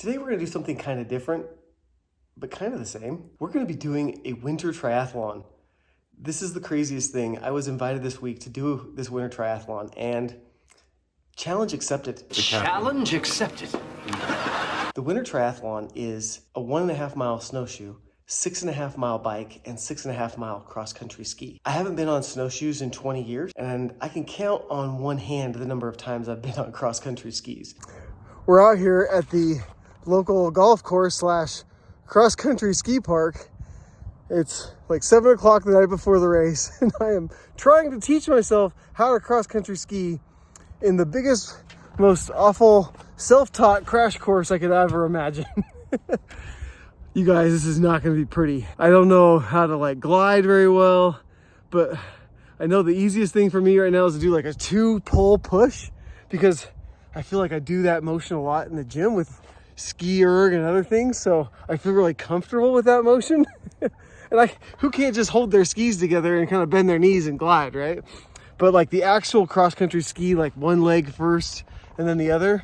Today we're gonna do something kind of different, but kind of the same. We're gonna be doing a winter triathlon. This is the craziest thing. I was invited this week to do this winter triathlon and challenge accepted. Challenge accepted. The winter triathlon is a 1.5 mile snowshoe, 6.5 mile bike, and 6.5 mile cross-country ski. I haven't been on snowshoes in 20 years, and I can count on one hand the number of times I've been on cross-country skis. We're out here at the local golf course slash cross-country ski park. It's like 7 o'clock the night before the race, and I am trying to teach myself how to cross-country ski in the biggest, most awful self-taught crash course I could ever imagine. You guys, this is not gonna be pretty. I don't know how to like glide very well, but I know the easiest thing for me right now is to do like a 2-pull push, because I feel like I do that motion a lot in the gym with ski erg and other things. So I feel really comfortable with that motion. And who can't just hold their skis together and kind of bend their knees and glide, right? But like the actual cross-country ski, like one leg first and then the other,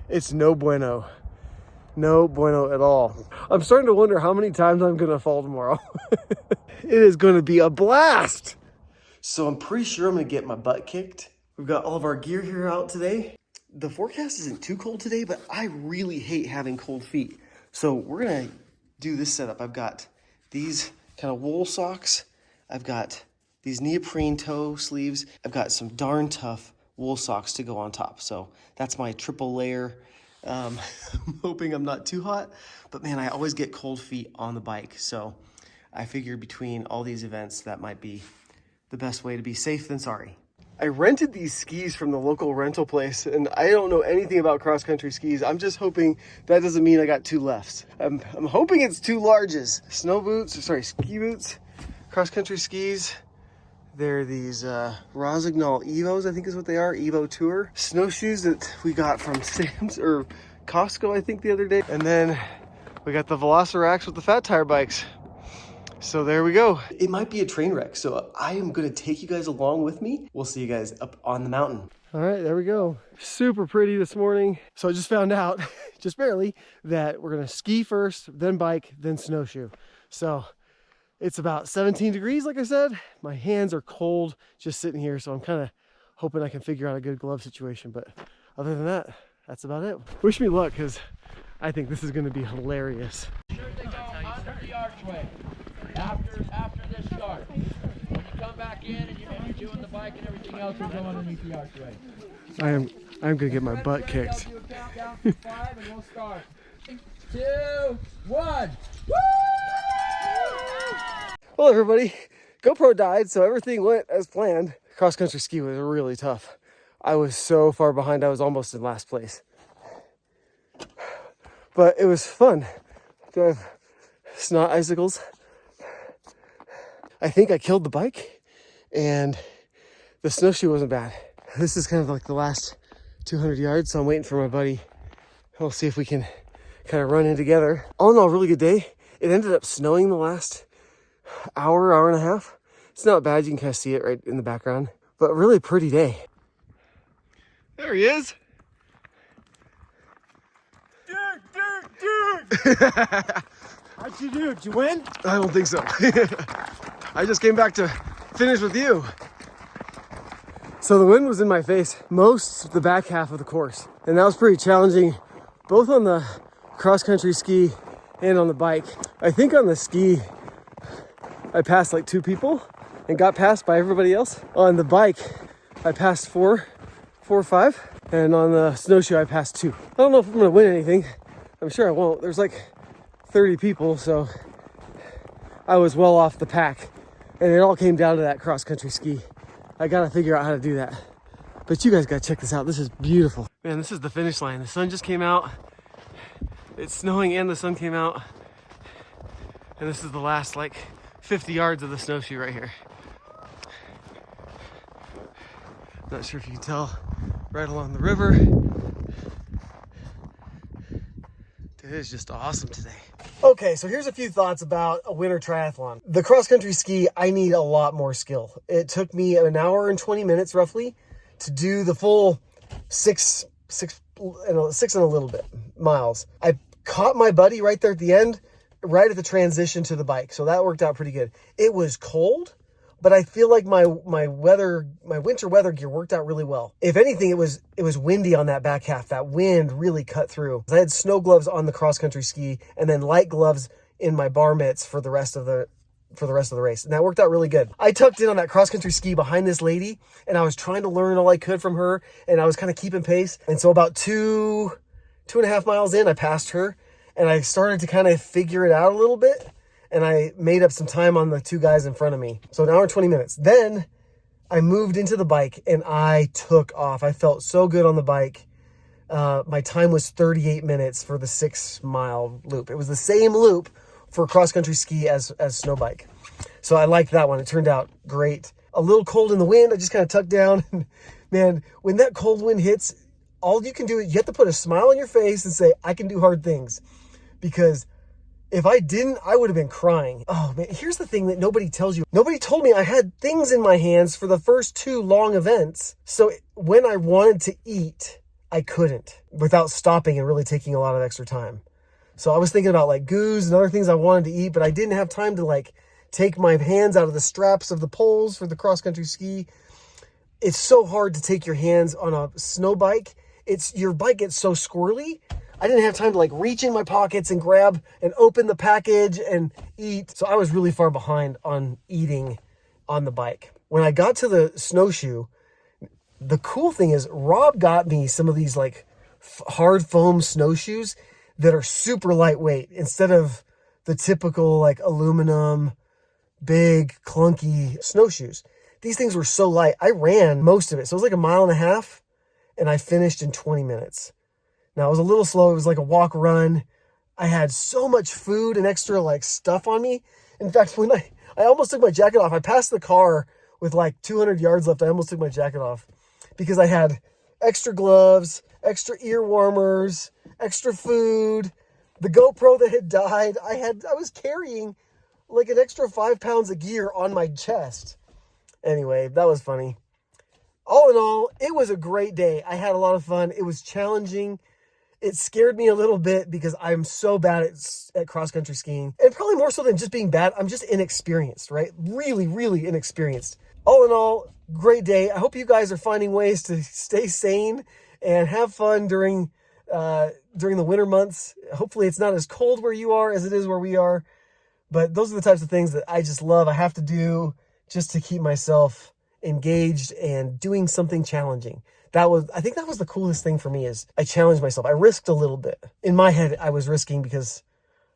it's no bueno. No bueno at all. I'm starting to wonder how many times I'm gonna fall tomorrow. It is gonna be a blast. So I'm pretty sure I'm gonna get my butt kicked. We've got all of our gear here out today. The forecast isn't too cold today, but I really hate having cold feet. So we're gonna do this setup. I've got these kind of wool socks. I've got these neoprene toe sleeves. I've got some darn tough wool socks to go on top. So that's my triple layer. I'm hoping I'm not too hot, but man, I always get cold feet on the bike. So I figured between all these events, that might be the best way to be safe than sorry. I rented these skis from the local rental place, and I don't know anything about cross-country skis. I'm just hoping that doesn't mean I got 2 lefts. I'm hoping it's 2 larges. Ski boots, cross-country skis. They're these Rossignol Evos, I think is what they are, Evo Tour. Snowshoes that we got from Sam's or Costco, I think, the other day. And then we got the Velociraptors with the fat tire bikes. So there we go. It might be a train wreck, so I am gonna take you guys along with me. We'll see you guys up on the mountain. All right, there we go. Super pretty this morning. So I just found out, just barely, that we're gonna ski first, then bike, then snowshoe. So it's about 17 degrees, like I said. My hands are cold just sitting here, so I'm kind of hoping I can figure out a good glove situation. But other than that, that's about it. Wish me luck, because I think this is gonna be hilarious. Sure they go under the archway after this start. When you come back in and you're doing the bike and everything else, will go underneath the archway. I'm gonna get my butt kicked. I'll do a countdown from 5 and we'll start. 2, 1. Woo! Well, everybody, GoPro died, so everything went as planned. Cross-country ski was really tough. I was so far behind, I was almost in last place. But it was fun. Drive snot icicles. I think I killed the bike, and the snowshoe wasn't bad. This is kind of like the last 200 yards, so I'm waiting for my buddy. We'll see if we can kind of run in together. All in all, really good day. It ended up snowing the last hour and a half. It's not bad. You can kind of see it right in the background, but really pretty day. There he is. Dude. How'd you do? Did you win? I don't think so. I just came back to finish with you. So the wind was in my face most of the back half of the course, and that was pretty challenging, both on the cross-country ski and on the bike. I think on the ski, I passed like 2 people and got passed by everybody else. On the bike, I passed 4 or 5, and on the snowshoe, I passed 2. I don't know if I'm gonna win anything. I'm sure I won't. There's like 30 people, so I was well off the pack, and it all came down to that cross-country ski. I gotta figure out how to do that. But you guys gotta check this out. This is beautiful. Man, this is the finish line. The sun just came out. It's snowing and the sun came out. And this is the last like 50 yards of the snowshoe right here. Not sure if you can tell, right along the river. It is just awesome today. Okay, so here's a few thoughts about a winter triathlon. The cross-country ski, I need a lot more skill. It took me an hour and 20 minutes roughly to do the full six 6 and a little bit miles. I caught my buddy right there at the end, right at the transition to the bike. So that worked out pretty good. It was cold, but I feel like my winter weather gear worked out really well. If anything, it was windy on that back half. That wind really cut through. I had snow gloves on the cross country ski and then light gloves in my bar mitts for the rest of the race. And that worked out really good. I tucked in on that cross country ski behind this lady and I was trying to learn all I could from her and I was kind of keeping pace. And so about 2.5 miles in, I passed her and I started to kind of figure it out a little bit. And I made up some time on the 2 guys in front of me. So an hour and 20 minutes. Then I moved into the bike and I took off. I felt so good on the bike. My time was 38 minutes for the 6-mile loop. It was the same loop for cross-country ski as snow bike. So I liked that one. It turned out great. A little cold in the wind. I just kind of tucked down. Man, when that cold wind hits, all you can do is you have to put a smile on your face and say, I can do hard things. Because if I didn't, I would have been crying. Oh man, here's the thing that nobody tells you. Nobody told me I had things in my hands for the first 2 long events. So when I wanted to eat, I couldn't without stopping and really taking a lot of extra time. So I was thinking about like goos and other things I wanted to eat, but I didn't have time to like take my hands out of the straps of the poles for the cross-country ski. It's so hard to take your hands on a snow bike. Your bike gets so squirrely. I didn't have time to like reach in my pockets and grab and open the package and eat. So I was really far behind on eating on the bike. When I got to the Snowshoe, the cool thing is Rob got me some of these like hard foam snowshoes that are super lightweight instead of the typical like aluminum, big, clunky snowshoes. These things were so light. I ran most of it. So it was like 1.5 miles and I finished in 20 minutes. Now it was a little slow. It was like a walk run. I had so much food and extra like stuff on me. In fact, when I almost took my jacket off, I passed the car with like 200 yards left. I almost took my jacket off because I had extra gloves, extra ear warmers, extra food, the GoPro that had died. I was carrying like an extra 5 pounds of gear on my chest. Anyway, that was funny. All in all, it was a great day. I had a lot of fun. It was challenging. It scared me a little bit because I'm so bad at cross-country skiing. And probably more so than just being bad, I'm just inexperienced, right? Really, really inexperienced. All in all, great day. I hope you guys are finding ways to stay sane and have fun during the winter months. Hopefully it's not as cold where you are as it is where we are. But those are the types of things that I just love. I have to do just to keep myself engaged and doing something challenging. I think that was the coolest thing for me is I challenged myself. I risked a little bit. In my head, I was risking because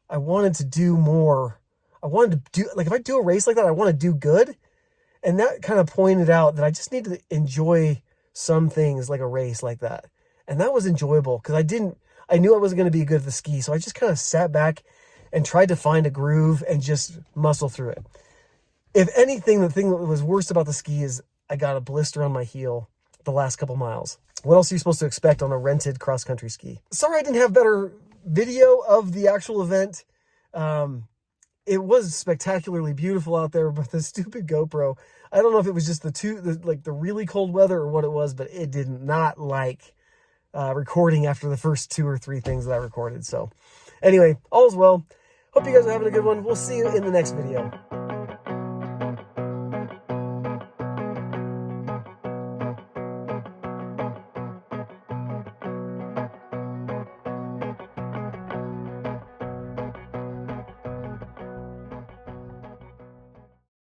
I wanted to do more. I wanted to do, like if I do a race like that, I want to do good. And that kind of pointed out that I just need to enjoy some things like a race like that. And that was enjoyable because I knew I wasn't going to be good at the ski. So I just kind of sat back and tried to find a groove and just muscle through it. If anything, the thing that was worst about the ski is I got a blister on my heel the last couple miles. What else are you supposed to expect on a rented cross-country ski? Sorry I didn't have better video of the actual event. It was spectacularly beautiful out there, but the stupid GoPro, I don't know if it was just the really cold weather or what it was, but it did not like recording after the first 2 or 3 things that I recorded. So anyway, all's well. Hope you guys are having a good one. We'll see you in the next video.